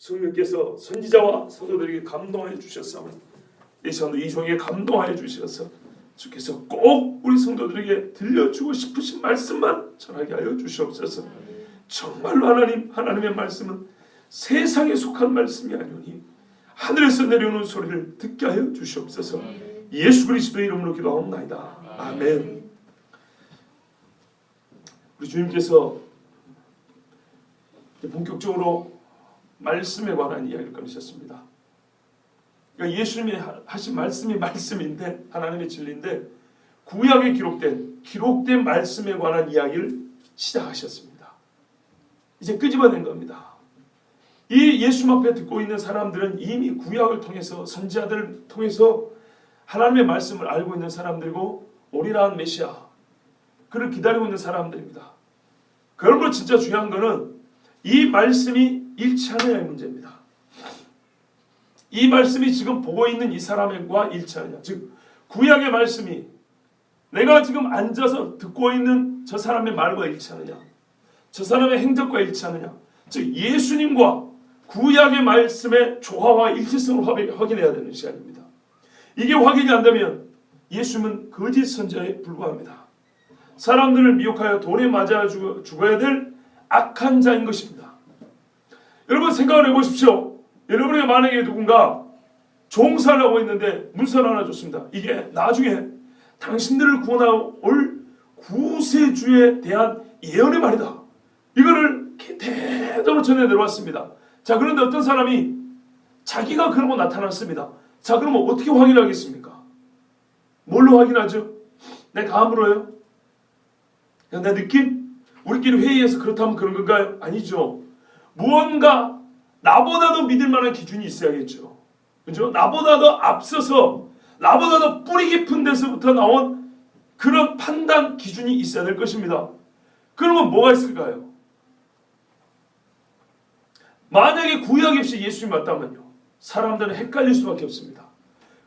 성령께서 선지자와 사도들에게 감동하여 주셨사오니 이 시간도 이 종에게 감동하여 주셔서 주께서 꼭 우리 성도들에게 들려주고 싶으신 말씀만 전하게 하여 주시옵소서. 정말로 하나님의 말씀은 세상에 속한 말씀이 아니오니 하늘에서 내려오는 소리를 듣게 하여 주시옵소서. 예수 그리스도의 이름으로 기도하옵나이다. 아멘. 우리 주님께서 본격적으로 말씀에 관한 이야기를 꺼내셨습니다. 그러니까 예수님이 하신 말씀이 말씀인데, 하나님의 진리인데, 구약에 기록된 말씀에 관한 이야기를 시작하셨습니다. 이제 끄집어낸 겁니다. 이 예수님 앞에 듣고 있는 사람들은 이미 구약을 통해서, 선지자들을 통해서 하나님의 말씀을 알고 있는 사람들이고, 오리라는 메시아, 그를 기다리고 있는 사람들입니다. 그러므로 진짜 중요한 것은 이 말씀이 일치하느냐의 문제입니다. 이 말씀이 지금 보고 있는 이 사람과 일치하느냐, 즉 구약의 말씀이 내가 지금 앉아서 듣고 있는 저 사람의 말과 일치하느냐, 저 사람의 행적과 일치하느냐, 즉 예수님과 구약의 말씀의 조화와 일치성을 확인해야 되는 시간입니다. 이게 확인이 안 되면 예수님은 거짓 선지자에 불과합니다. 사람들을 미혹하여 돌에 맞아 죽어야 될 악한 자인 것입니다. 여러분 생각을 해보십시오. 여러분에게 만약에 누군가 종살을 하고 있는데 문서를 하나 줬습니다. 이게 나중에 당신들을 구원할 구세주에 대한 예언의 말이다. 이거를 대대로 전해 내려왔습니다. 자, 그런데 어떤 사람이 자기가 그러고 나타났습니다. 자, 그러면 어떻게 확인하겠습니까? 뭘로 확인하죠? 내 감으로요? 내 느낌? 우리끼리 회의해서 그렇다면 그런 건가요? 아니죠. 무언가 나보다도 믿을 만한 기준이 있어야겠죠. 그죠? 나보다 더 앞서서, 나보다 더 뿌리 깊은 데서부터 나온 그런 판단 기준이 있어야 될 것입니다. 그러면 뭐가 있을까요? 만약에 구약이 없이 예수님이 왔다면요, 사람들은 헷갈릴 수밖에 없습니다.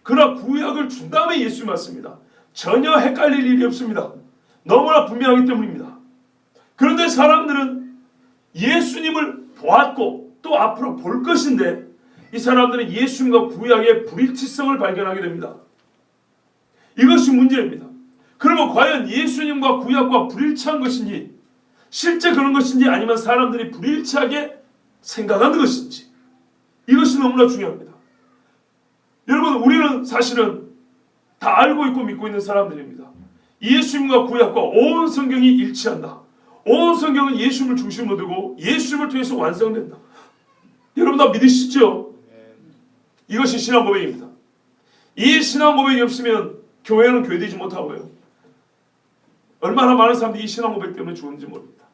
그러나 구약을 준 다음에 예수님이 왔습니다. 전혀 헷갈릴 일이 없습니다. 너무나 분명하기 때문입니다. 그런데 사람들은 예수님을 보았고 또 앞으로 볼 것인데, 이 사람들은 예수님과 구약의 불일치성을 발견하게 됩니다. 이것이 문제입니다. 그러면 과연 예수님과 구약과 불일치한 것인지, 실제 그런 것인지, 아니면 사람들이 불일치하게 생각하는 것인지, 이것이 너무나 중요합니다. 여러분, 우리는 사실은 다 알고 있고 믿고 있는 사람들입니다. 예수님과 구약과 온 성경이 일치한다. 온 성경은 예수님을 중심으로 두고 예수님을 통해서 완성된다. 여러분 다 믿으시죠? 이것이 신앙 고백입니다. 이 신앙 고백이 없으면 교회는 교회되지 못하고요, 얼마나 많은 사람들이 이 신앙 고백 때문에 죽은지 모릅니다.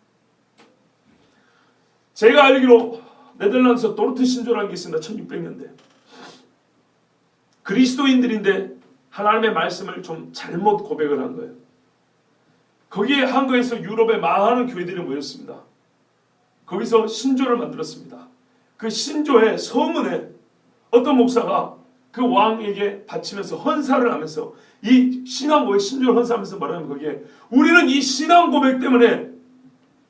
제가 알기로 네덜란드에서 도르트 신조라는 게 있습니다. 1600년대. 그리스도인들인데 하나님의 말씀을 좀 잘못 고백을 한 거예요. 거기에 한국에서 유럽의 많은 교회들이 모였습니다. 거기서 신조를 만들었습니다. 그 신조의 서문에 어떤 목사가 그 왕에게 바치면서 헌사를 하면서, 이 신앙 고백, 신조를 헌사하면서 말하면, 거기에 우리는 이 신앙 고백 때문에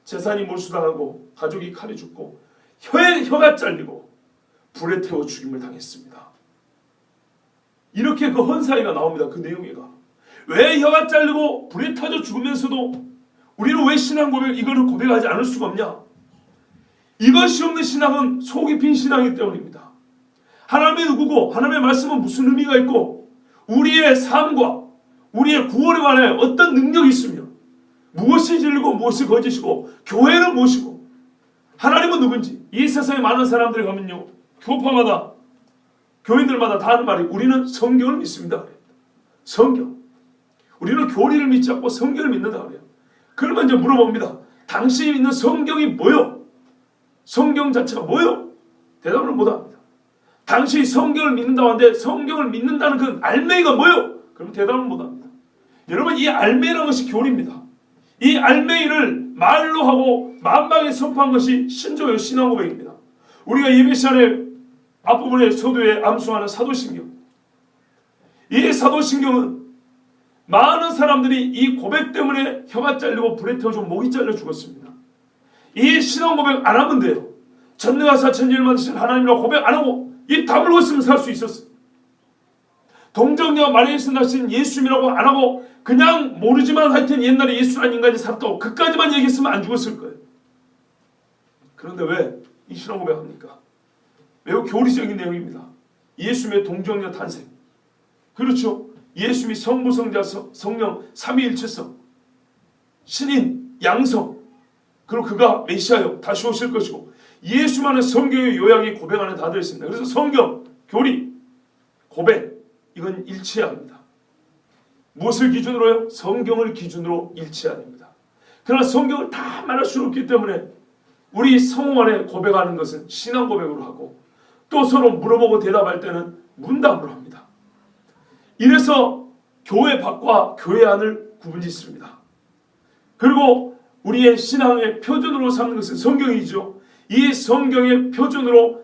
재산이 몰수당하고 가족이 칼에 죽고 혀가 잘리고 불에 태워 죽임을 당했습니다. 이렇게 그 헌사회가 나옵니다. 그 내용이가. 왜 혀가 잘리고 불에 타져 죽으면서도 우리는 왜 신앙 고백, 이거를 고백하지 않을 수가 없냐? 이것이 없는 신앙은 속이 빈 신앙이기 때문입니다. 하나님이 누구고, 하나님의 말씀은 무슨 의미가 있고, 우리의 삶과 우리의 구원에 관해 어떤 능력이 있으며, 무엇이 진리고 무엇이 거짓이고, 교회는 무엇이고, 하나님은 누군지, 이 세상에 많은 사람들이 가면요, 교파마다, 교인들마다 다 하는 말이, 우리는 성경을 믿습니다. 성경. 우리는 교리를 믿지 않고 성경을 믿는다 그래요. 그러면 이제 물어봅니다. 당신이 믿는 성경이 뭐요? 성경 자체가 뭐요? 대답을 못합니다. 당신이 성경을 믿는다고 하는데 성경을 믿는다는 그 알맹이가 뭐요? 그럼 대답을 못합니다. 여러분, 이 알맹이라는 것이 교리입니다. 이 알맹이를 말로 하고 만방에 선포한 것이 신조의 신앙 고백입니다. 우리가 예배 시간에 앞부분에 서두에 암송하는 사도신경, 이 사도신경은 많은 사람들이 이 고백 때문에 혀가 잘리고 불에 태워져 목이 잘려 죽었습니다. 이 신앙 고백 안 하면 돼요. 전능하사 천지를 만드신 하나님이라고 고백 안 하고 입 다물고 있으면 살 수 있었어. 동정녀와 마리아에서 나신 예수님이라고 안 하고 그냥 모르지만 하여튼 옛날에 예수라는 인간이 살았다고 그까지만 얘기했으면 안 죽었을 거예요. 그런데 왜 이 신앙 고백합니까? 매우 교리적인 내용입니다. 예수님의 동정녀 탄생. 그렇죠. 예수님이 성부, 성자, 성령 삼위일체성, 신인, 양성, 그리고 그가 메시아요 다시 오실 것이고 예수만의 성경의 요약이 고백 안에 다 들어있습니다. 그래서 성경, 교리, 고백 이건 일치해야 합니다. 무엇을 기준으로요? 성경을 기준으로 일치해야 됩니다. 그러나 성경을 다 말할 수 없기 때문에 우리 성호 안에 고백하는 것은 신앙 고백으로 하고 또 서로 물어보고 대답할 때는 문답으로 합니다. 이래서 교회 밖과 교회 안을 구분짓습니다. 그리고 우리의 신앙의 표준으로 삼는 것은 성경이죠. 이 성경의 표준으로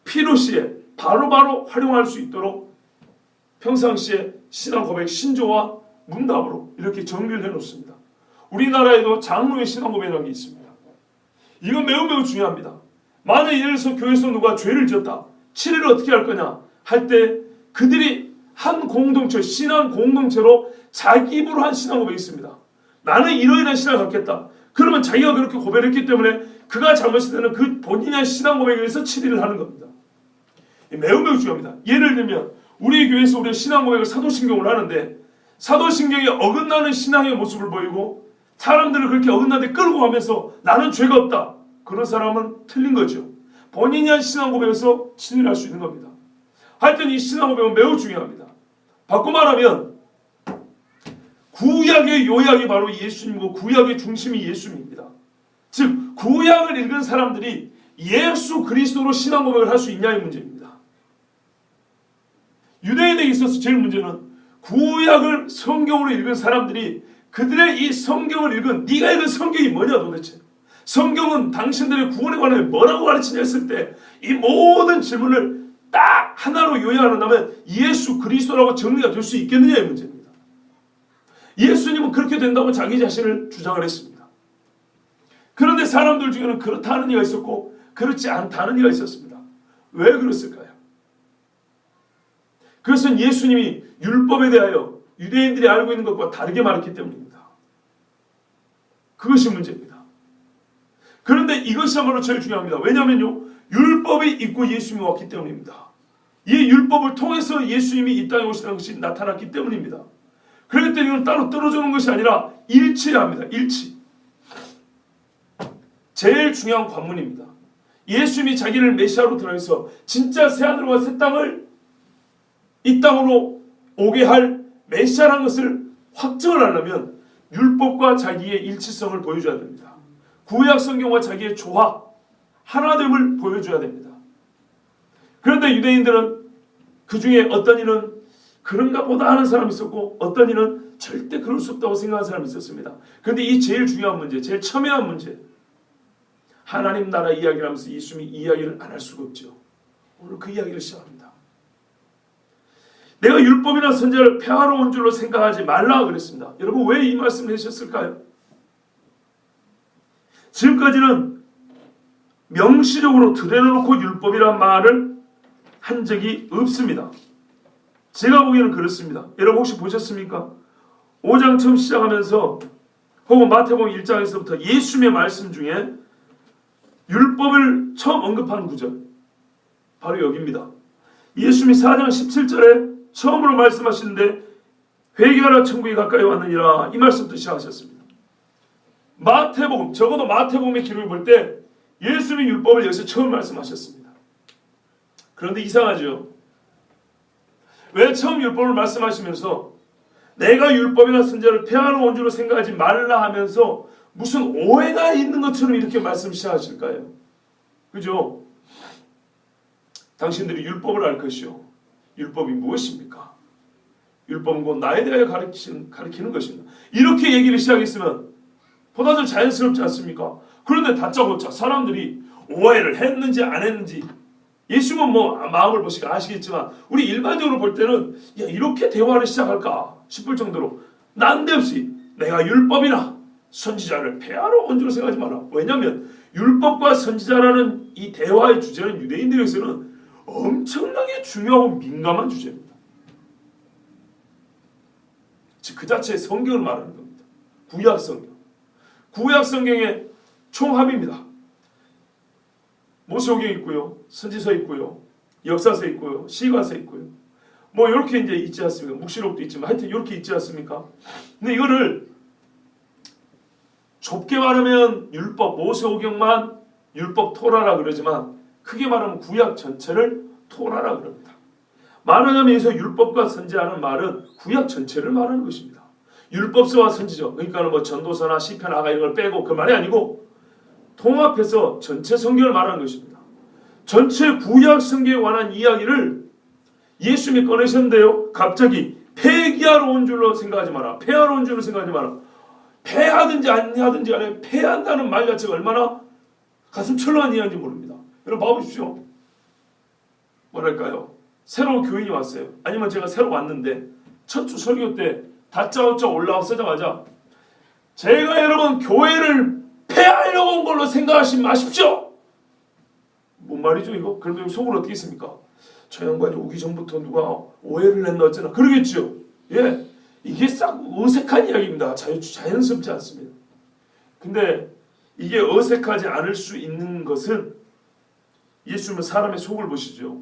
필요시에 바로바로 활용할 수 있도록 평상시에 신앙 고백 신조와 문답으로 이렇게 정리를 해놓습니다. 우리나라에도 장로의 신앙 고백이라는 게 있습니다. 이건 매우 중요합니다. 만약 예를 들어서 교회에서 누가 죄를 지었다. 치료를 어떻게 할 거냐 할 때 그들이 한 공동체, 신앙 공동체로 자기 입으로 한 신앙 고백이 있습니다. 나는 이러이러한 신앙을 갖겠다. 그러면 자기가 그렇게 고백했기 때문에 그가 잘못했을 때는 그 본인의 신앙 고백에 의해서 치리를 하는 겁니다. 매우 중요합니다. 예를 들면 우리 교회에서 우리의 신앙 고백을 사도신경으로 하는데 사도신경에 어긋나는 신앙의 모습을 보이고 사람들을 그렇게 어긋나게 끌고 가면서 나는 죄가 없다. 그런 사람은 틀린 거죠. 본인이 한 신앙 고백에서 치리를 할 수 있는 겁니다. 하여튼 이 신앙 고백은 매우 중요합니다. 바꿔 말하면 구약의 요약이 바로 예수님이고 구약의 중심이 예수님입니다. 즉 구약을 읽은 사람들이 예수 그리스도로 신앙 고백을 할 수 있냐의 문제입니다. 유대인에게 있어서 제일 문제는 구약을 성경으로 읽은 사람들이 그들의 이 성경을 읽은 네가 읽은 성경이 뭐냐 도대체. 성경은 당신들의 구원에 관해 뭐라고 가르치냐 했을 때 이 모든 질문을 딱 하나로 요약한다면 예수 그리스도라고 정리가 될 수 있겠느냐의 문제입니다. 예수님은 그렇게 된다고 자기 자신을 주장을 했습니다. 그런데 사람들 중에는 그렇다는 이가 있었고 그렇지 않다는 이가 있었습니다. 왜 그랬을까요? 그것은 예수님이 율법에 대하여 유대인들이 알고 있는 것과 다르게 말했기 때문입니다. 그것이 문제입니다. 그런데 이것이야말로 제일 중요합니다. 왜냐하면요. 율법이 있고 예수님이 왔기 때문입니다. 이 율법을 통해서 예수님이 이 땅에 오시는 것이 나타났기 때문입니다. 그렇기 때문에 이건 따로 떨어지는 것이 아니라 일치해야 합니다. 일치. 제일 중요한 관문입니다. 예수님이 자기를 메시아로 드러내서 진짜 새하늘과 새 땅을 이 땅으로 오게 할 메시아라는 것을 확정을 하려면 율법과 자기의 일치성을 보여줘야 됩니다. 구약 성경과 자기의 조화, 하나됨을 보여줘야 됩니다. 그런데 유대인들은 그 중에 어떤 이는 그런가 보다 하는 사람이 있었고 어떤 이는 절대 그럴 수 없다고 생각하는 사람이 있었습니다. 그런데 이 제일 중요한 문제, 제일 첨예한 문제, 하나님 나라 이야기를 하면서 예수님이 이야기를 안 할 수가 없죠. 오늘 그 이야기를 시작합니다. 내가 율법이나 선지자를 폐하러 온 줄로 생각하지 말라 그랬습니다. 여러분 왜 이 말씀을 하셨을까요? 지금까지는 명시적으로 드러내놓고 율법이란 말을 한 적이 없습니다. 제가 보기에는 그렇습니다. 여러분 혹시 보셨습니까? 5장 처음 시작하면서 혹은 마태복음 1장에서부터 예수님의 말씀 중에 율법을 처음 언급하는 구절 바로 여기입니다. 예수님이 4장 17절에 처음으로 말씀하시는데 회개하라 천국이 가까이 왔느니라 이 말씀부터 시작하셨습니다. 마태복음, 적어도 마태복음의 기록을 볼 때 예수님이 율법을 여기서 처음 말씀하셨습니다. 그런데 이상하죠. 왜 처음 율법을 말씀하시면서 내가 율법이나 선지자를 폐하러 온 줄로 생각하지 말라 하면서 무슨 오해가 있는 것처럼 이렇게 말씀 시작하실까요? 그죠? 당신들이 율법을 알 것이요. 율법이 무엇입니까? 율법은 곧 나에 대하여 가르치는 것입니다. 이렇게 얘기를 시작했으면 보다 더 자연스럽지 않습니까? 그런데 다짜고짜 사람들이 오해를 했는지 안 했는지 예수님은 뭐 마음을 보시고 아시겠지만 우리 일반적으로 볼 때는 야, 이렇게 대화를 시작할까 싶을 정도로 난데없이 내가 율법이나 선지자를 폐하러 온 줄 생각하지 마라. 왜냐하면 율법과 선지자라는 이 대화의 주제는 유대인들에게서는 엄청나게 중요하고 민감한 주제입니다. 즉 그 자체의 성경을 말하는 겁니다. 구약 성경. 구약 성경의 총합입니다. 모세오경 있고요, 선지서 있고요, 역사서 있고요, 시가서 있고요. 뭐 이렇게 이제 있지 않습니까? 묵시록도 있지만 하여튼 이렇게 있지 않습니까? 근데 이거를 좁게 말하면 율법, 모세오경만 율법 토라라 그러지만 크게 말하면 구약 전체를 토라라 그럽니다. 말하자면 여기서 율법과 선지자는 말은 구약 전체를 말하는 것입니다. 율법서와 선지서, 그러니까 뭐 전도서나 시편, 아가 이런 걸 빼고 그 말이 아니고 통합해서 전체 성경을 말하는 것입니다. 전체 구약 성경에 관한 이야기를 예수님이 꺼내셨는데요. 갑자기 폐기하러 온 줄로 생각하지 마라. 폐하러 온 줄로 생각하지 마라. 폐하든지 아니하든지 간에 폐한다는 말 자체가 얼마나 가슴 철렁한 이야기인지 모릅니다. 여러분 봐보십시오. 뭐랄까요? 새로 교인이 왔어요. 아니면 제가 새로 왔는데 첫 주 설교 때 다짜고짜 올라서자마자 제가 여러분 교회를 폐하려고 온 걸로 생각하지 마십시오. 뭔 말이죠 이거? 그러면 속으로 어떻게 있습니까? 저 양반이 오기 전부터 누가 오해를 했나 어쩌나 그러겠죠. 예, 이게 싹 어색한 이야기입니다. 자연스럽지 않습니다. 근데 이게 어색하지 않을 수 있는 것은 예수님은 사람의 속을 보시죠.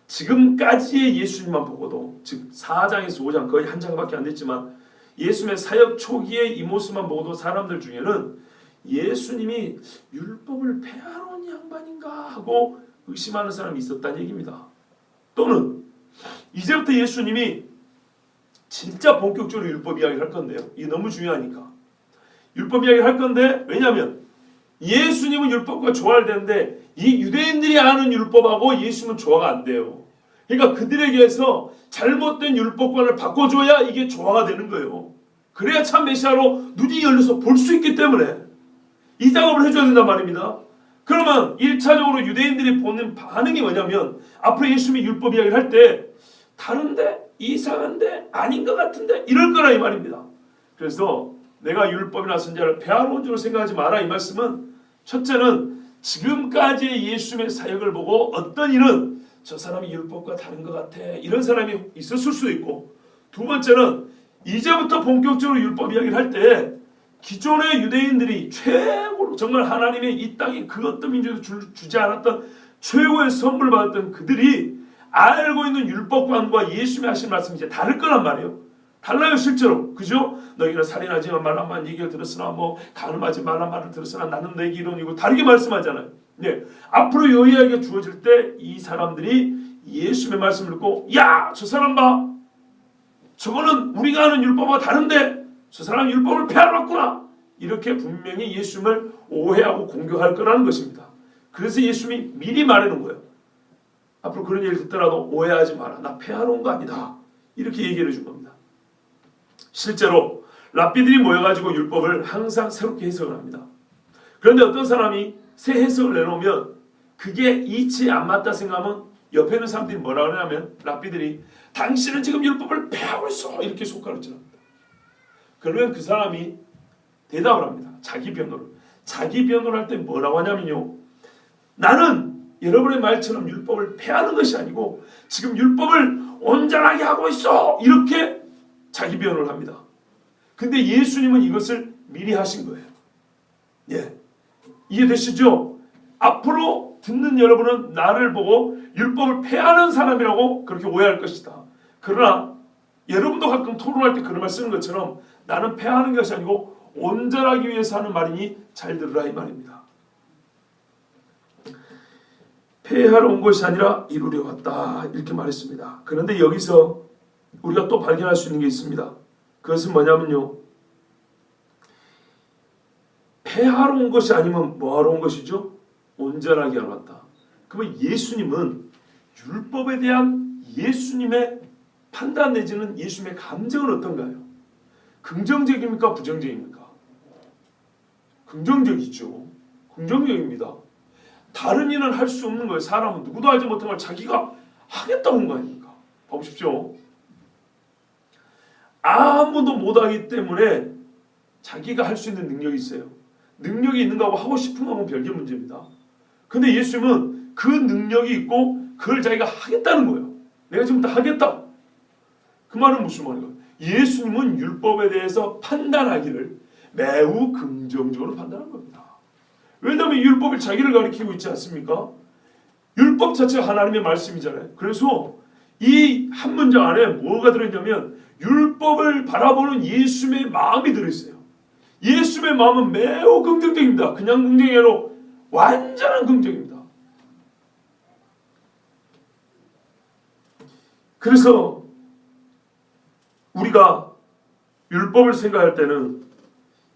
지금까지의 예수님만 보고도, 즉 4장에서 5장 거의 한 장밖에 안 됐지만 예수님의 사역 초기의 이 모습만 보고도 사람들 중에는 예수님이 율법을 폐하러 온 양반인가 하고 의심하는 사람이 있었다는 얘기입니다. 또는 이제부터 예수님이 진짜 본격적으로 율법 이야기를 할 건데요. 이게 너무 중요하니까 율법 이야기를 할 건데, 왜냐하면 예수님은 율법과 조화를 되는데 이 유대인들이 아는 율법하고 예수님은 조화가 안 돼요. 그러니까 그들에게서 잘못된 율법관을 바꿔줘야 이게 조화가 되는 거예요. 그래야 참 메시아로 눈이 열려서 볼 수 있기 때문에 이 작업을 해줘야 된단 말입니다. 그러면 1차적으로 유대인들이 보는 반응이 뭐냐면 앞으로 예수님이 율법 이야기를 할 때 다른데? 이상한데? 아닌 것 같은데? 이럴 거라 이 말입니다. 그래서 내가 율법이나 선지자를 폐하러 온 줄로 생각하지 마라 이 말씀은, 첫째는 지금까지의 예수님의 사역을 보고 어떤 이는 저 사람이 율법과 다른 것 같아 이런 사람이 있었을 수도 있고, 두 번째는 이제부터 본격적으로 율법 이야기를 할 때 기존의 유대인들이 최고로 정말 하나님의 이 땅에 그 어떤 민족도 주지 않았던 최고의 선물을 받았던 그들이 알고 있는 율법관과 예수님이 하신 말씀이 이제 다를 거란 말이에요. 달라요 실제로. 그죠? 너희는 살인하지 말라만 얘기를 들었으나 뭐 간음하지 말란 말을 들었으나 나는 내 기론이고 다르게 말씀하잖아요. 네. 앞으로 여호야에게 주어질 때 이 사람들이 예수님의 말씀을 듣고 야! 저 사람 봐! 저거는 우리가 아는 율법과 다른데 저 사람 율법을 폐하러 왔구나! 이렇게 분명히 예수님을 오해하고 공격할 거라는 것입니다. 그래서 예수님이 미리 말해놓은 거예요. 앞으로 그런 얘기를 듣더라도 오해하지 마라. 나 폐하러 온 거 아니다. 이렇게 얘기를 해준 겁니다. 실제로 랍비들이 모여가지고 율법을 항상 새롭게 해석을 합니다. 그런데 어떤 사람이 새 해석을 내놓으면 그게 이치에 안 맞다 생각하면 옆에 있는 사람들이 뭐라 그러냐면 랍비들이 당신은 지금 율법을 폐하고 있어 이렇게 손가락질합니다. 그러면 그 사람이 대답을 합니다. 자기 변호를. 자기 변호를 할 때 뭐라고 하냐면요. 나는 여러분의 말처럼 율법을 폐하는 것이 아니고 지금 율법을 온전하게 하고 있어 이렇게 자기 변호를 합니다. 근데 예수님은 이것을 미리 하신 거예요. 예, 이해되시죠? 앞으로 듣는 여러분은 나를 보고 율법을 폐하는 사람이라고 그렇게 오해할 것이다. 그러나 여러분도 가끔 토론할 때 그런 말 쓰는 것처럼 나는 폐하는 것이 아니고 온전하기 위해서 하는 말이니 잘 들으라 이 말입니다. 폐하러 온 것이 아니라 이루려 왔다 이렇게 말했습니다. 그런데 여기서 우리가 또 발견할 수 있는 게 있습니다. 그것은 뭐냐면요. 폐하러 온 것이 아니면 뭐하러 온 것이죠? 온전하게 하러 왔다. 그러면 예수님은 율법에 대한 예수님의 판단 내지는 예수님의 감정은 어떤가요? 긍정적입니까? 부정적입니까? 긍정적이죠. 긍정적입니다. 다른 일은 할 수 없는 거예요. 사람은 누구도 알지 못한 걸 자기가 하겠다고 한 거 아닙니까? 보십시오. 아무도 못하기 때문에 자기가 할 수 있는 능력이 있어요. 능력이 있는가 하고 싶은 거하고 별개 문제입니다. 근데 예수님은 그 능력이 있고 그걸 자기가 하겠다는 거예요. 내가 지금 다 하겠다. 그 말은 무슨 말인가? 예수님은 율법에 대해서 판단하기를 매우 긍정적으로 판단한 겁니다. 왜냐하면 율법이 자기를 가리키고 있지 않습니까? 율법 자체가 하나님의 말씀이잖아요. 그래서 이 한 문장 안에 뭐가 들어있냐면 율법을 바라보는 예수님의 마음이 들어있어요. 예수님의 마음은 매우 긍정적입니다. 그냥 긍정이 아니라 완전한 긍정입니다. 그래서 우리가 율법을 생각할 때는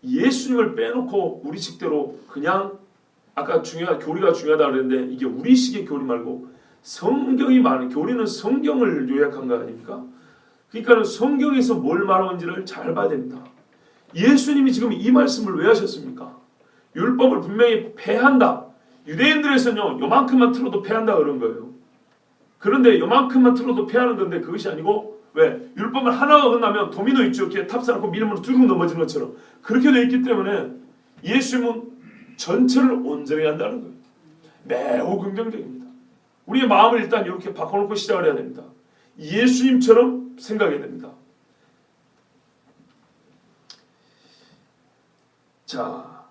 예수님을 빼놓고 우리식대로 그냥 아까 교리가 중요하다 그랬는데 이게 우리식의 교리 말고 성경이 많은 교리는 성경을 요약한 거 아닙니까? 그러니까 성경에서 뭘 말하는지를 잘 봐야 됩니다. 예수님이 지금 이 말씀을 왜 하셨습니까? 율법을 분명히 폐한다. 유대인들에서는요 요만큼만 틀어도 폐한다 그런 거예요. 그런데 요만큼만 틀어도 폐하는 건데 그것이 아니고 왜? 율법을 하나가 어긋나면 도미노 있죠. 이렇게 탑사놓고 밀으면 쭉 넘어지는 것처럼 그렇게 되어 있기 때문에 예수님은 전체를 온전히 한다는 거예요. 매우 긍정적입니다. 우리의 마음을 일단 이렇게 바꿔놓고 시작을 해야 됩니다. 예수님처럼 생각해야 됩니다. 자,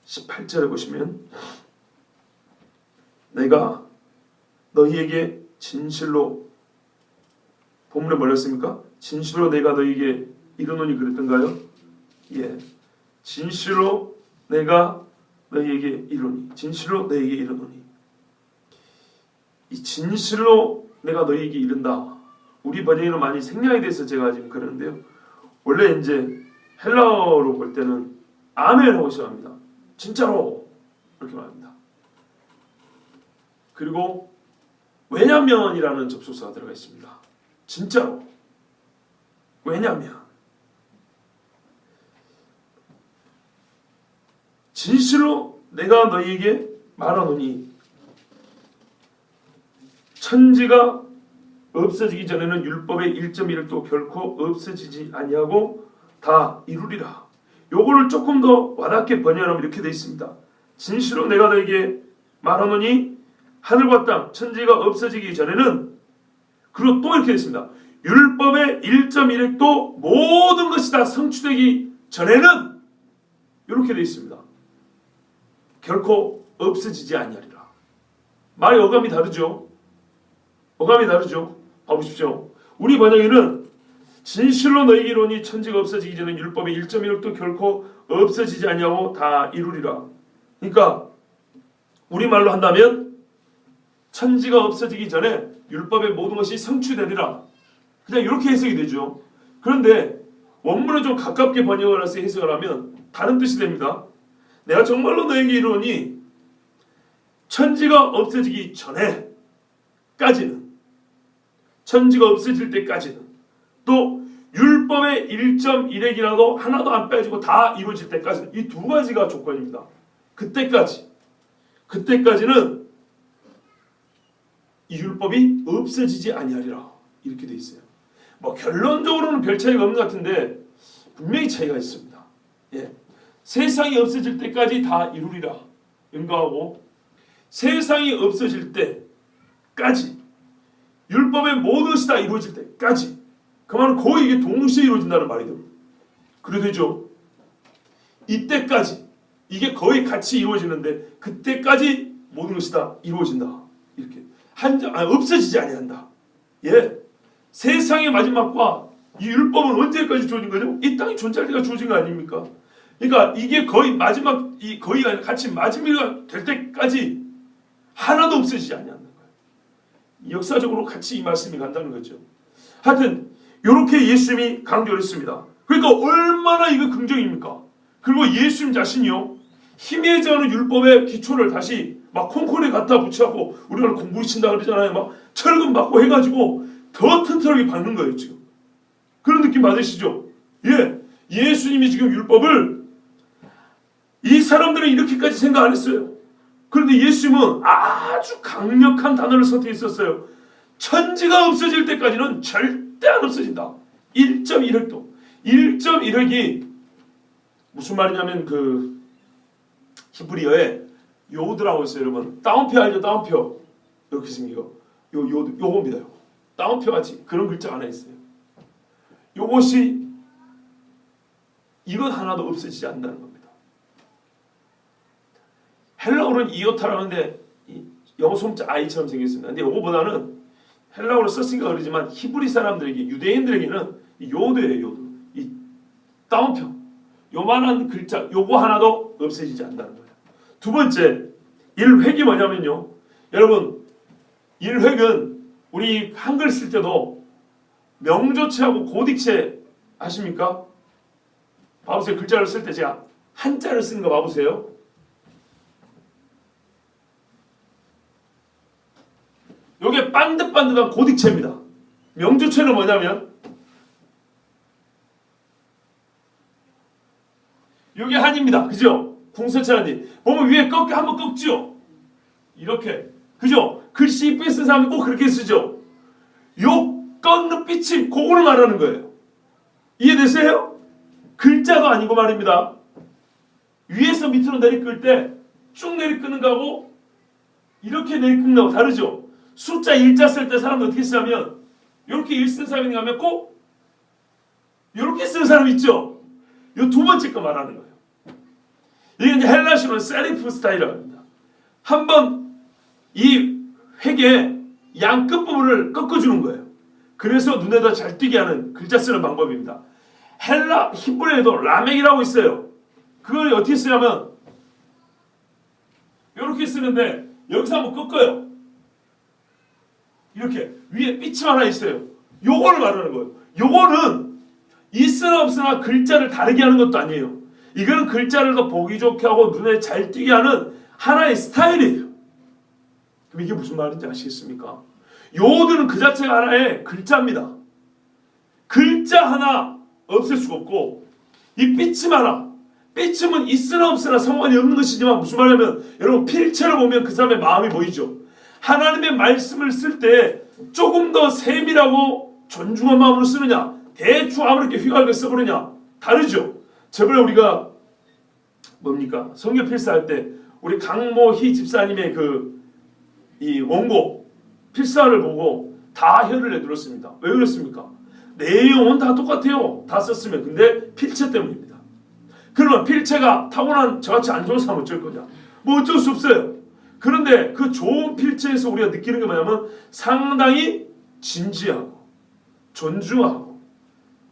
18절에 보시면 내가 너희에게 진실로 본문에 뭐라 했습니까? 진실로 내가 너희에게 이르노니 그랬던가요? 예, 진실로 내가 너희에게 이르노니 진실로 너희에게 이르노니 이 진실로 내가 너희에게 이른다. 우리 번역에는 많이 생략에 대해서 제가 지금 그러는데요. 원래 이제 헬라어로 볼 때는 아멘하고 시작합니다. 진짜로 이렇게 말합니다. 그리고 왜냐면이라는 접속사가 들어가 있습니다. 진짜로. 왜냐면 진실로 내가 너희에게 말하노니 천지가 없어지기 전에는 율법의 1.1도 결코 없어지지 아니하고 다 이루리라. 요거를 조금 더 와닿게 번역하면 이렇게 되어 있습니다. 진실로 내가 너에게 말하노니 하늘과 땅 천지가 없어지기 전에는 그리고 또 이렇게 되어 있습니다. 율법의 1.1획도 모든 것이 다 성취되기 전에는 이렇게 되어 있습니다. 결코 없어지지 아니하리라. 말의 어감이 다르죠. 어감이 다르죠. 봐보십시오. 우리 번역에는 진실로 너희에게 이르노니 천지가 없어지기 전에 율법의 1.1획도 결코 없어지지 아니하고 다 이루리라. 그러니까 우리말로 한다면 천지가 없어지기 전에 율법의 모든 것이 성취되리라. 그냥 이렇게 해석이 되죠. 그런데 원문에 좀 가깝게 번역을 해서 해석을 하면 다른 뜻이 됩니다. 내가 정말로 너에게 이르노니 천지가 없어지기 전에까지는 천지가 없어질 때까지는 또 율법의 1.1획이라도 하나도 안 빼지고 다 이루어질 때까지는 이 두 가지가 조건입니다. 그때까지는 이 율법이 없어지지 아니하리라 이렇게 돼 있어요. 뭐 결론적으로는 별 차이가 없는 것 같은데 분명히 차이가 있습니다. 예. 세상이 없어질 때까지 다 이루리라 연거하고 세상이 없어질 때까지 율법의 모든 것이 다 이루어질 때까지 그 말은 거의 이게 동시에 이루어진다는 말이 됩니다. 그래 되죠. 이때까지 이게 거의 같이 이루어지는데 그때까지 모든 것이 다 이루어진다. 이렇게 없어지지 아니한다. 예, 세상의 마지막과 이 율법은 언제까지 주어진 거죠? 이 땅이 존재할 때가 주어진 거 아닙니까? 그러니까 이게 거의 마지막 거의 같이 마지막이 될 때까지 하나도 없어지지 아니한다는 거예요. 역사적으로 같이 이 말씀이 간다는 거죠. 하여튼 이렇게 예수님이 강조를 했습니다. 그러니까 얼마나 이거 긍정입니까? 그리고 예수님 자신이요 희미해져 가는 율법의 기초를 다시 막 콘콘에 갖다 붙여갖고 우리가 공부를 친다 그러잖아요. 막 철근 받고 해가지고 더 튼튼하게 박는 거예요 지금. 그런 느낌 받으시죠? 예, 예수님이 지금 율법을 이 사람들은 이렇게까지 생각 안 했어요. 그런데 예수님은 아주 강력한 단어를 선택했었어요. 천지가 없어질 때까지는 절대 안 없어진다. 1.1획도. 1.1획이 무슨 말이냐면 히브리어에 요드라고 있어요. 여러분 따옴표 알죠? 따옴표 이렇게 생기고 요겁니다. 따옴표 같이 그런 글자 안에 있어요. 요것이 이것 하나도 없어지지 않는다는 겁니다. 헬라어로는 이오타라는데 영어 소문자 I처럼 생겼습니다. 근데 요거보다는 헬라어로 썼으니까 그러지만 히브리 사람들에게 유대인들에게는 이 요드예요. 요드. 이 따옴표 요만한 글자 요거 하나도 없어지지 않는다는 거예요. 두 번째 일획이 뭐냐면요. 여러분 일획은 우리 한글 쓸 때도 명조체하고 고딕체 아십니까? 봐보세요. 글자를 쓸 때 제가 한자를 쓰는 거 봐보세요. 요게 반듯반듯한 고딕체입니다. 명조체는 뭐냐면 요게 한입니다. 그죠? 궁서체라니 보면 위에 한번 꺾죠? 이렇게 그죠? 글씨 이쁘게 쓴 사람이 꼭 그렇게 쓰죠? 요 꺾는 삐침 그거를 말하는 거예요. 이해되세요? 글자도 아니고 말입니다. 위에서 밑으로 내리끌 때 쭉 내리끄는 거하고 이렇게 내리끄는 거하고 다르죠? 숫자 일자 쓸 때 사람은 어떻게 쓰냐면 이렇게 일 쓴 사람이 가면 꼭 이렇게 쓰는 사람 있죠? 이 두 번째 거 말하는 거예요. 이게 이제 헬라식으로는 세리프 스타일이라고 합니다. 한번 이 획의 양 끝부분을 꺾어주는 거예요. 그래서 눈에 더 잘 띄게 하는 글자 쓰는 방법입니다. 헬라 히브리어에도 라멕이라고 있어요. 그걸 어떻게 쓰냐면 이렇게 쓰는데 여기서 한번 꺾어요. 이렇게 위에 삐침 하나 있어요. 요거를 말하는 거예요. 요거는 있으나 없으나 글자를 다르게 하는 것도 아니에요. 이거는 글자를 더 보기 좋게 하고 눈에 잘 띄게 하는 하나의 스타일이에요. 그럼 이게 무슨 말인지 아시겠습니까? 요드는 그 자체가 하나의 글자입니다. 글자 하나 없앨 수가 없고 이 삐침 하나 삐침은 있으나 없으나 상관이 없는 것이지만 무슨 말이냐면 여러분 필체를 보면 그 사람의 마음이 보이죠. 하나님의 말씀을 쓸 때 조금 더 세밀하고 존중한 마음으로 쓰느냐 대충 아무렇게 휘갈게 써버리냐 다르죠. 저번에 우리가 뭡니까 성경 필사할 때 우리 강모희 집사님의 이 원고 필사를 보고 다 혀를 내둘렀습니다. 왜 그랬습니까? 내용은 다 똑같아요. 다 썼으면. 근데 필체 때문입니다. 그러면 필체가 타고난 저같이 안 좋은 사람은 어쩔 거냐? 뭐 어쩔 수 없어요. 그런데 그 좋은 필체에서 우리가 느끼는 게 뭐냐면 상당히 진지하고 존중하고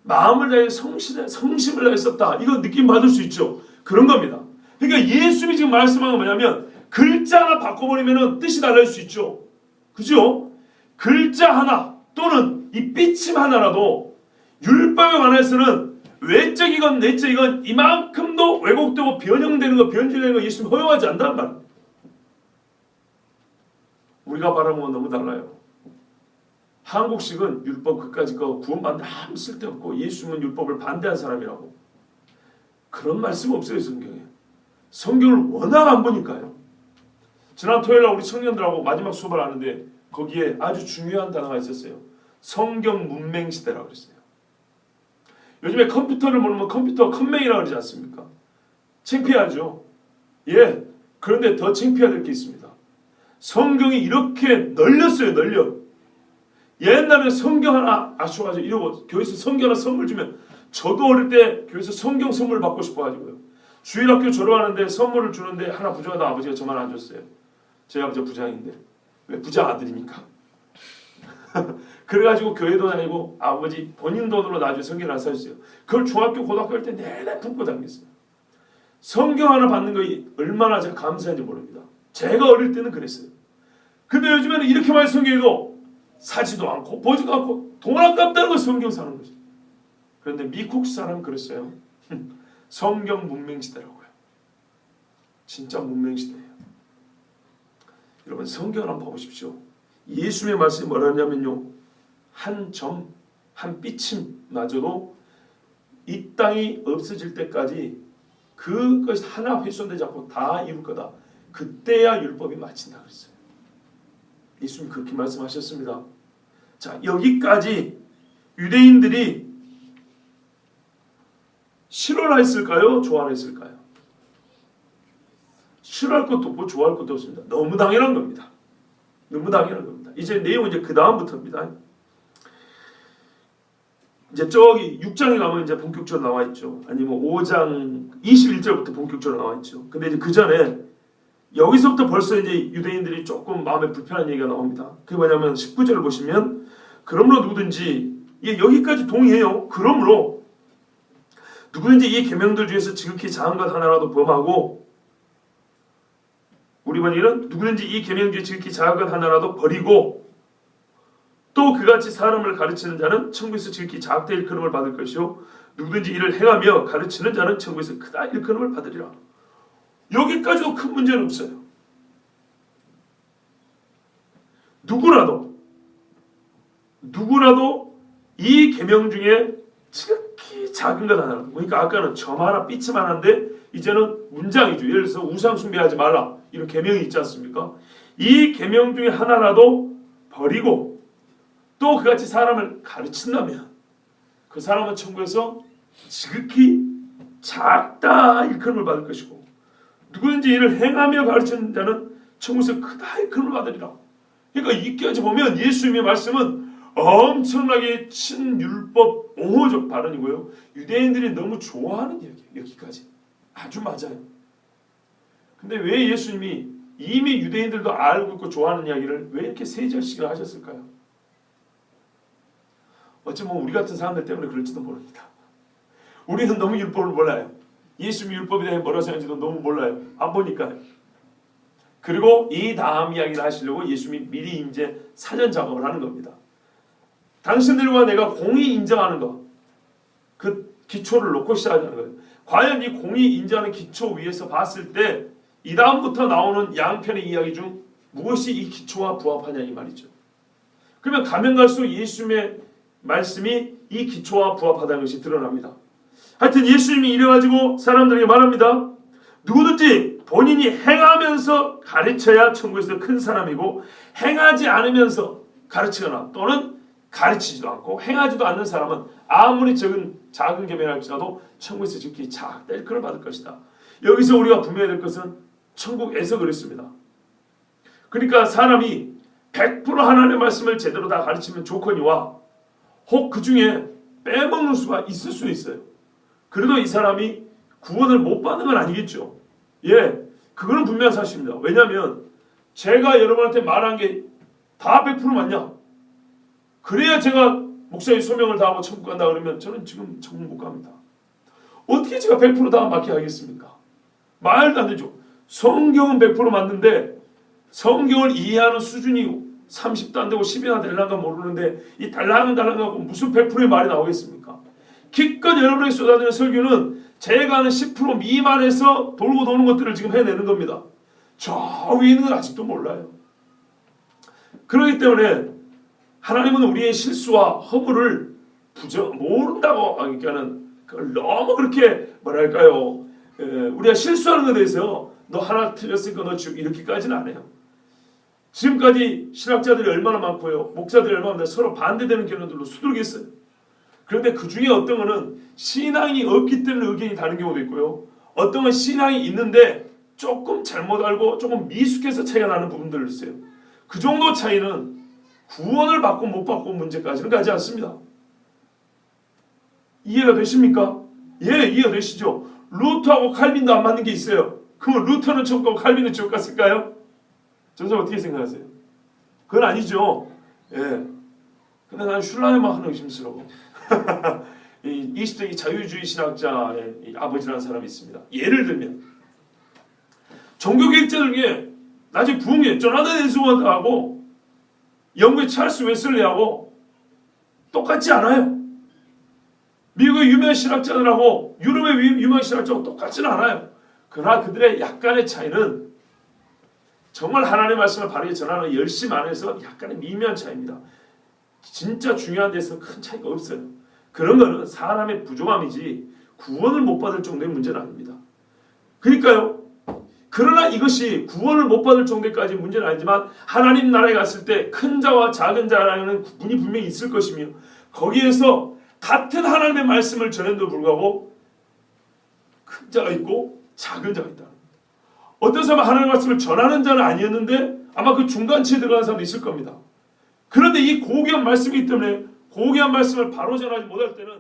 마음을 다해 성심을 다해 썼다. 이거 느낌 받을 수 있죠. 그런 겁니다. 그러니까 예수님이 지금 말씀하는 건 뭐냐면 글자 하나 바꿔버리면 뜻이 달라질 수 있죠. 그죠? 글자 하나 또는 이 삐침 하나라도 율법에 관해서는 외적이건 내적이건 이만큼도 왜곡되고 변형되는 거 변질되는 거 예수님 허용하지 않는다는 말입니다. 우리가 바라는 건 너무 달라요. 한국식은 율법 그까짓 거 구원받는데 아무 쓸데없고 예수님은 율법을 반대한 사람이라고. 그런 말씀 없어요 성경에. 성경을 워낙 안 보니까요. 지난 토요일날 우리 청년들하고 마지막 수업을 하는데 거기에 아주 중요한 단어가 있었어요. 성경 문맹 시대라고 그랬어요. 요즘에 컴퓨터를 모르면 컴퓨터 컴맹이라고 그러지 않습니까? 창피하죠. 예. 그런데 더 창피해야 될 게 있습니다. 성경이 이렇게 널렸어요. 널려. 옛날에 성경 하나 아쉬워가지고 이러고 교회에서 성경 하나 선물 주면 저도 어릴 때 교회에서 성경 선물 받고 싶어가지고요. 주일학교 졸업하는데 선물을 주는데 하나 부족하다 아버지가 저만 안 줬어요. 제 아버지가 부장인데 왜 부장 아들이니까. 그래가지고 교회도 다니고 아버지 본인 돈으로 나중에 성경을 안 사줬어요. 그걸 중학교 고등학교 할 때 내내 품고 다녔어요. 성경 하나 받는 거 얼마나 제가 감사한지 모릅니다. 제가 어릴 때는 그랬어요. 근데 요즘에는 이렇게 많이 성경이고 사지도 않고 보지도 않고 돈 아깝다는 거 성경 사는 거지. 그런데 미국 사람은 그랬어요. 성경 문맹시대라고요. 진짜 문맹시대예요. 여러분 성경을 한번 봐보십시오. 예수님의 말씀이 뭐라냐면요. 한 점, 한 삐침마저도 이 땅이 없어질 때까지 그것이 하나 훼손되지 않고 다 이룰 거다. 그때야 율법이 마친다 그랬어요. 예수님 그렇게 말씀하셨습니다. 자, 여기까지 유대인들이 실언했을까요? 조언했을까요? 싫어할 것도 없고 좋아할 것도 없습니다. 너무 당연한 겁니다. 너무 당연한 겁니다. 이제 내용은 이제 그 다음부터입니다. 이제 저기 6장에 가면 이제 본격적으로 나와 있죠. 아니면 5장 21절부터 본격적으로 나와 있죠. 근데 이제 그 전에 여기서부터 벌써 이제 유대인들이 조금 마음에 불편한 얘기가 나옵니다. 그게 뭐냐면 19절을 보시면 그러므로 누구든지 여기까지 동의해요. 그러므로 누구든지 이 계명들 중에서 지극히 작은 것 하나라도 범하고 우리 번역에는 누구든지 이 계명 중에 지극히 작은 것 하나라도 버리고 또 그같이 사람을 가르치는 자는 천국에서 지극히 작다 일컬음을 받을 것이요 누구든지 이를 행하며 가르치는 자는 천국에서 크다 일컬음을 받으리라. 여기까지도 큰 문제는 없어요. 누구라도 이 계명 중에 지극히 작은 것 하나, 그러니까 아까는 점 하나 삐침 하나인데 이제는 문장이죠. 예를 들어서 우상 숭배하지 말라 이런 계명이 있지 않습니까? 이 계명 중에 하나라도 버리고 또 그같이 사람을 가르친다면 그 사람은 천국에서 지극히 작다 일컬음을 받을 것이고 누구든지 이를 행하며 가르치는 자는 천국에서 크다 일컬음을 받으리라. 그러니까 이까지 보면 예수님의 말씀은 엄청나게 친율법 옹호적 발언이고요. 유대인들이 너무 좋아하는 이야기예요. 여기까지 아주 맞아요. 근데 왜 예수님이 이미 유대인들도 알고 있고 좋아하는 이야기를 왜 이렇게 세 절씩을 하셨을까요? 어쩌면 우리 같은 사람들 때문에 그럴지도 모릅니다. 우리는 너무 율법을 몰라요. 예수님이 율법에 대해 뭐라고 생각하는지도 너무 몰라요. 안 보니까요. 그리고 이 다음 이야기를 하시려고 예수님이 미리 이제 사전 작업을 하는 겁니다. 당신들과 내가 공의 인정하는 것, 그 기초를 놓고 시작하는 거예요. 과연 이 공의 인정하는 기초 위에서 봤을 때 이 다음부터 나오는 양편의 이야기 중 무엇이 이 기초와 부합하냐 이 말이죠. 그러면 가면 갈수록 예수님의 말씀이 이 기초와 부합하다는 것이 드러납니다. 하여튼 예수님이 이래가지고 사람들에게 말합니다. 누구든지 본인이 행하면서 가르쳐야 천국에서 큰 사람이고 행하지 않으면서 가르치거나 또는 가르치지도 않고 행하지도 않는 사람은 아무리 작은 계명할지라도 천국에서 지극히 작다 일컬음을 받을 것이다. 여기서 우리가 분명해야 될 것은 천국에서 그랬습니다. 그러니까 사람이 100% 하나님의 말씀을 제대로 다 가르치면 좋거니와 혹 그 중에 빼먹는 수가 있을 수 있어요. 그래도 이 사람이 구원을 못 받는 건 아니겠죠. 예, 그거는 분명한 사실입니다. 왜냐하면 제가 여러분한테 말한 게 다 100% 맞냐? 그래야 제가 목사의 소명을 다하고 천국 간다 그러면 저는 지금 천국 못 갑니다. 어떻게 제가 100% 다 맞게 하겠습니까? 말도 안 되죠. 성경은 100% 맞는데 성경을 이해하는 수준이 30도 안 되고 10이나 될란가 모르는데 이 달랑달랑하고 무슨 100%의 말이 나오겠습니까? 기껏 여러분에게 쏟아내는 설교는 제가 아는 10% 미만에서 돌고 도는 것들을 지금 해내는 겁니다. 저 위에 있는 건 아직도 몰라요. 그렇기 때문에 하나님은 우리의 실수와 허물을 모른다고 하니까는 그걸 너무 그렇게 뭐랄까요? 우리가 실수하는 것에 대해서 너 하나 틀렸으니까 너 지금 이렇게까지는 안 해요. 지금까지 신학자들이 얼마나 많고요. 목사들이 얼마나 많은데 서로 반대되는 견론들로 수두룩했어요. 그런데 그 중에 어떤 거는 신앙이 없기 때문에 의견이 다른 경우도 있고요. 어떤 건 신앙이 있는데 조금 잘못 알고 조금 미숙해서 차이가 나는 부분들을 있어요. 그 정도 차이는 구원을 받고 못 받고 문제까지는 가지 않습니다. 이해가 되십니까? 예, 이해가 되시죠? 루터하고 칼빈도 안 맞는 게 있어요. 그러면 루터는 천국 가고 칼빈은 지옥 갔을까요? 저는 어떻게 생각하세요? 그건 아니죠. 예. 근데 나는 슐라이만 하는 의심스러워. 이 20세기 자유주의 신학자의 아버지라는 사람이 있습니다. 예를 들면 종교개혁자들 중에 나중에 부흥회 조나단 에드워드하고 영국의 찰스 웨슬리하고 똑같지 않아요. 미국의 유명한 신학자들하고 유럽의 유명한 신학자하고 똑같지는 않아요. 그러나 그들의 약간의 차이는 정말 하나님의 말씀을 바르게 전하는 열심 안에서 약간의 미미한 차이입니다. 진짜 중요한 데서 큰 차이가 없어요. 그런 거는 사람의 부족함이지 구원을 못 받을 정도의 문제는 아닙니다. 그러니까요. 그러나 이것이 구원을 못 받을 정도까지 문제는 아니지만 하나님 나라에 갔을 때 큰 자와 작은 자라는 구분이 분명히 있을 것이며 거기에서 같은 하나님의 말씀을 전했는데도 불구하고 큰 자가 있고 작은 자가 있다. 어떤 사람은 하나님의 말씀을 전하는 자는 아니었는데 아마 그 중간치에 들어가는 사람도 있을 겁니다. 그런데 이 고귀한 말씀이기 때문에 고귀한 말씀을 바로 전하지 못할 때는